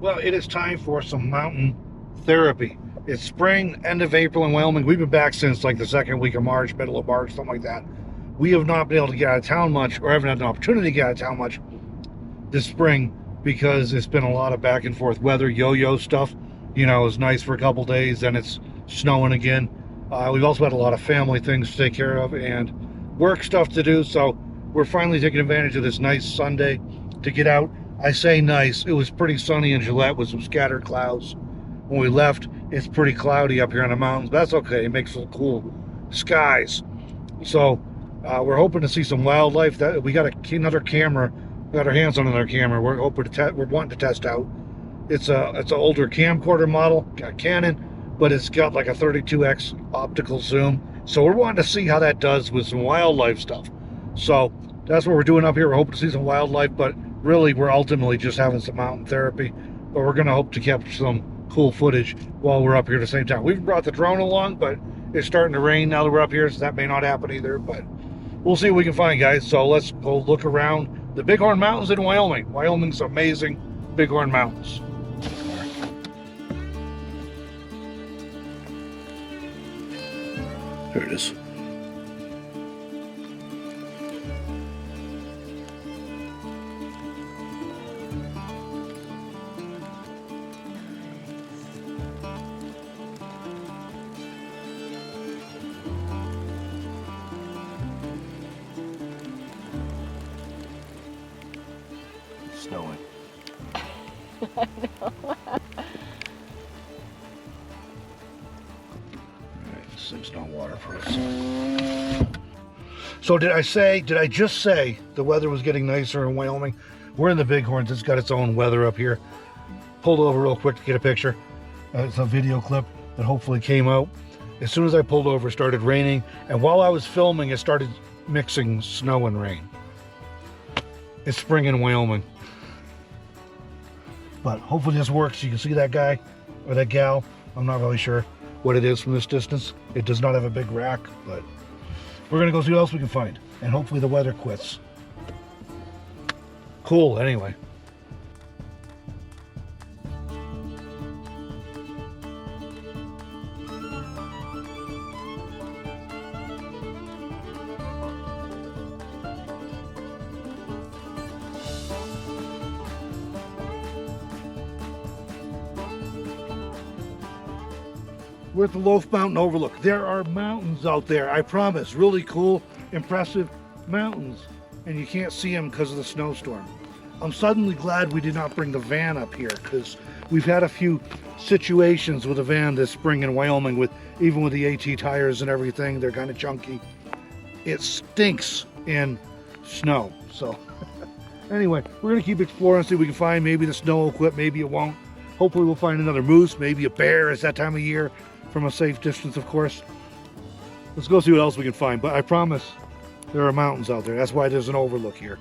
Well, it is time for some mountain therapy. It's spring, end of April in Wyoming. We've been back since like the second week of March, middle of March, something like that. We have not been able to get out of town much, or haven't had an opportunity to get out of town much this spring because it's been a lot of back and forth weather, yo-yo stuff. You know, it's nice for a couple days, then it's snowing again. We've also had a lot of family things to take care of and work stuff to do, so we're finally taking advantage of this nice Sunday to get out. I say nice, it was pretty sunny in Gillette with some scattered clouds. When we left, it's pretty cloudy up here in the mountains, but that's okay. It makes for cool skies. So we're hoping to see some wildlife. We got another camera. We got our hands on another camera. We're hoping to we're wanting to test out. It's an older camcorder model, got Canon, but it's got like a 32x optical zoom. So we're wanting to see how that does with some wildlife stuff. So that's what we're doing up here. We're hoping to see some wildlife, but really we're ultimately just having some mountain therapy. But we're going to hope to capture some cool footage while we're up here at the same time. We've brought the drone along, but it's starting to rain now that we're up here, so that may not happen either. But we'll see what we can find, guys. So let's go look around the Bighorn Mountains in Wyoming. Wyoming's amazing. Bighorn Mountains. There it is. Snowing. I know. This thing's not waterproof. So did I just say the weather was getting nicer in Wyoming? We're in the Bighorns. It's got its own weather up here. Pulled over real quick to get a picture. It's a video clip that hopefully came out. As soon as I pulled over, it started raining. And while I was filming, it started mixing snow and rain. It's spring in Wyoming. But hopefully this works. You can see that guy or that gal. I'm not really sure what it is from this distance. It does not have a big rack, but we're gonna go see what else we can find. And hopefully the weather quits. Cool, anyway. We're at the Loaf Mountain Overlook. There are mountains out there, I promise. Really cool, impressive mountains. And you can't see them because of the snowstorm. I'm suddenly glad we did not bring the van up here because we've had a few situations with the van this spring in Wyoming, even with the AT tires and everything. They're kind of chunky. It stinks in snow. So anyway, we're gonna keep exploring, see what we can find. Maybe the snow will quit, maybe it won't. Hopefully we'll find another moose, maybe a bear. It's that time of year. From a safe distance, of course. Let's go see what else we can find. But I promise there are mountains out there. That's why there's an overlook here.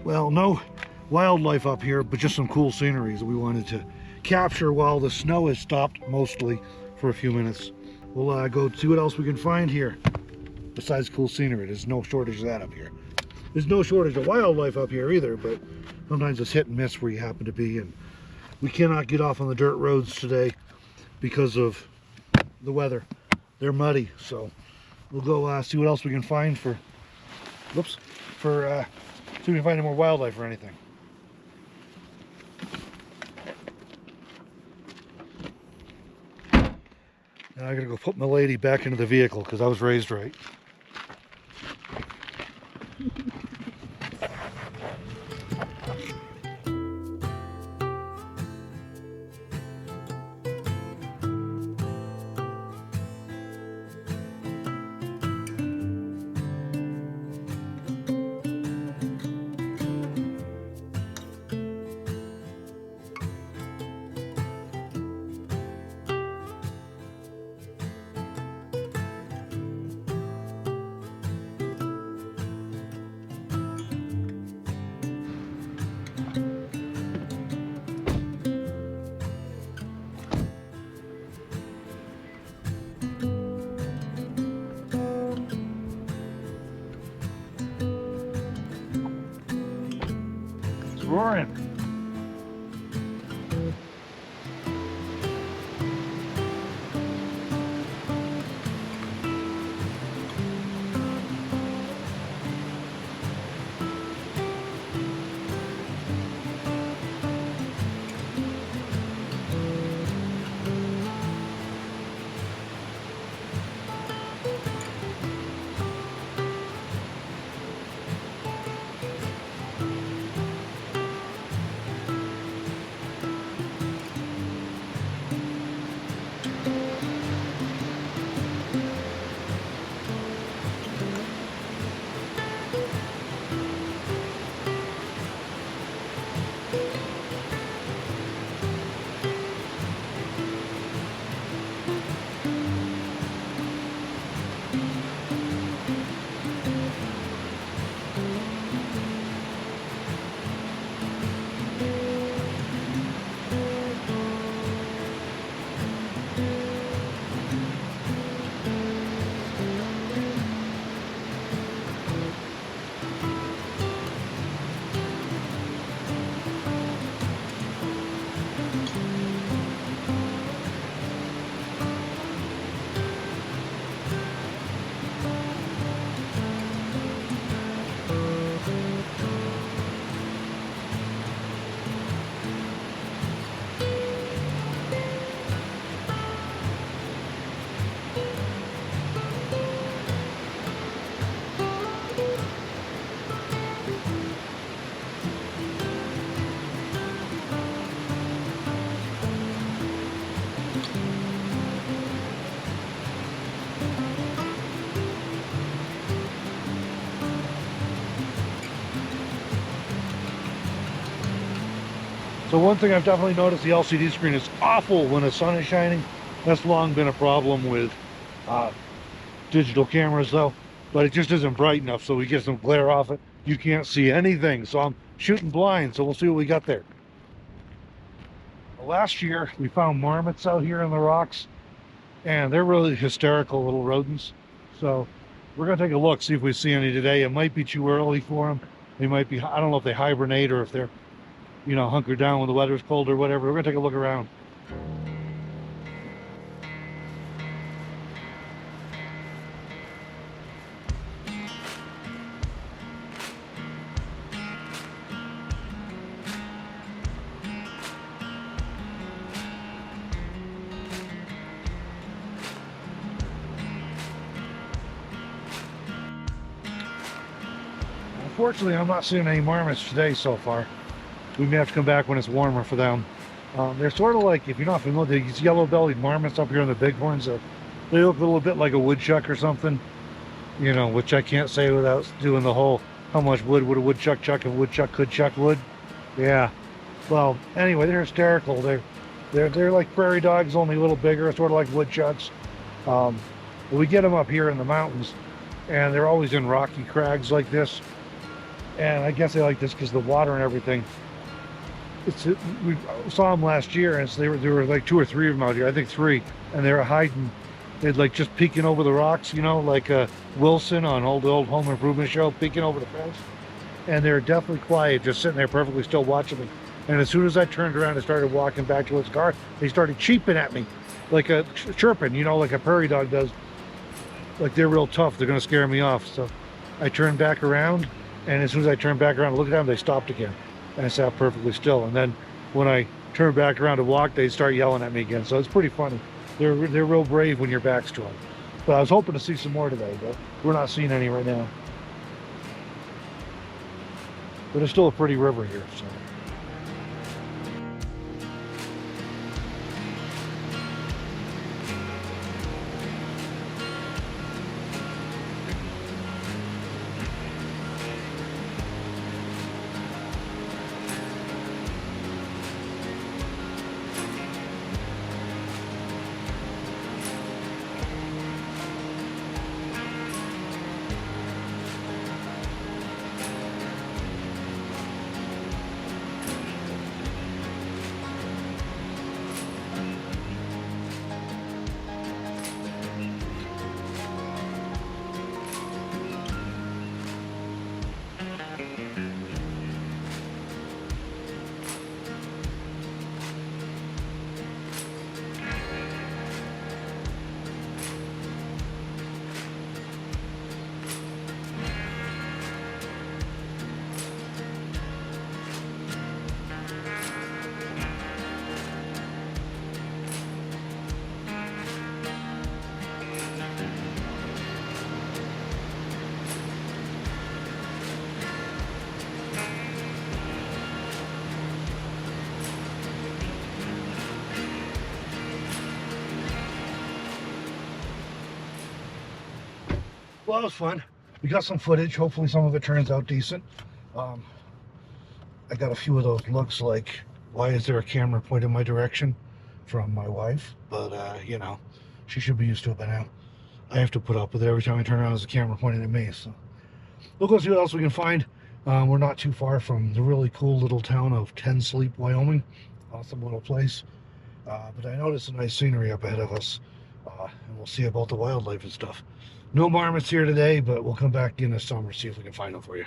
Well, no wildlife up here, but just some cool sceneries that we wanted to capture while the snow has stopped mostly for a few minutes. We'll go see what else we can find here besides cool scenery. There's no shortage of that up here. There's no shortage of wildlife up here either, but sometimes it's hit and miss where you happen to be, and we cannot get off on the dirt roads today because of the weather. They're muddy, so we'll go see what else we can find for, see if we can find any more wildlife or anything. Now I gotta go put my lady back into the vehicle because I was raised right. Roaring. So one thing I've definitely noticed, the LCD screen is awful when the sun is shining. That's long been a problem with digital cameras though, but it just isn't bright enough, so we get some glare off it. You can't see anything, so I'm shooting blind, so we'll see what we got there. Well, last year we found marmots out here in the rocks, and they're really hysterical little rodents. So we're gonna take a look, see if we see any today. It might be too early for them. They might be, I don't know if they hibernate or if they're, you know, hunkered down when the weather's cold or whatever. We're gonna take a look around. Unfortunately, I'm not seeing any marmots today so far. We may have to come back when it's warmer for them. They're sort of like, if you're not familiar, these yellow-bellied marmots up here in the Bighorns. They look a little bit like a woodchuck or something, you know, which I can't say without doing the whole, how much wood would a woodchuck chuck if a woodchuck could chuck wood? Yeah. Well, anyway, they're hysterical. They're like prairie dogs, only a little bigger, sort of like woodchucks. We get them up here in the mountains, and they're always in rocky crags like this. And I guess they like this because the water and everything. We saw them last year, and so there were like 2 or 3 of them out here. I think 3, and they were hiding. They'd like just peeking over the rocks, you know, like Wilson on the old Home Improvement show, peeking over the fence. And they were definitely quiet, just sitting there perfectly still watching me. And as soon as I turned around and started walking back to his car, they started cheeping at me, like a chirping, you know, like a prairie dog does. Like they're real tough. They're gonna scare me off. So I turned back around, and as soon as I turned back around to look at them, they stopped again. And I sat perfectly still. And then when I turned back around to walk, they start yelling at me again. So it's pretty funny. They're real brave when your back's to them. But I was hoping to see some more today, but we're not seeing any right now. But it's still a pretty river here, so. Well, that was fun. We got some footage. Hopefully some of it turns out decent. I got a few of those looks like, why is there a camera pointed in my direction, from my wife? But, you know, she should be used to it by now. I have to put up with it every time I turn around, there's a camera pointing at me. So we'll go see what else we can find. We're not too far from the really cool little town of Ten Sleep, Wyoming. Awesome little place. But I noticed some nice scenery up ahead of us. And we'll see about the wildlife and stuff. No marmots here today, but we'll come back in the summer, see if we can find them for you.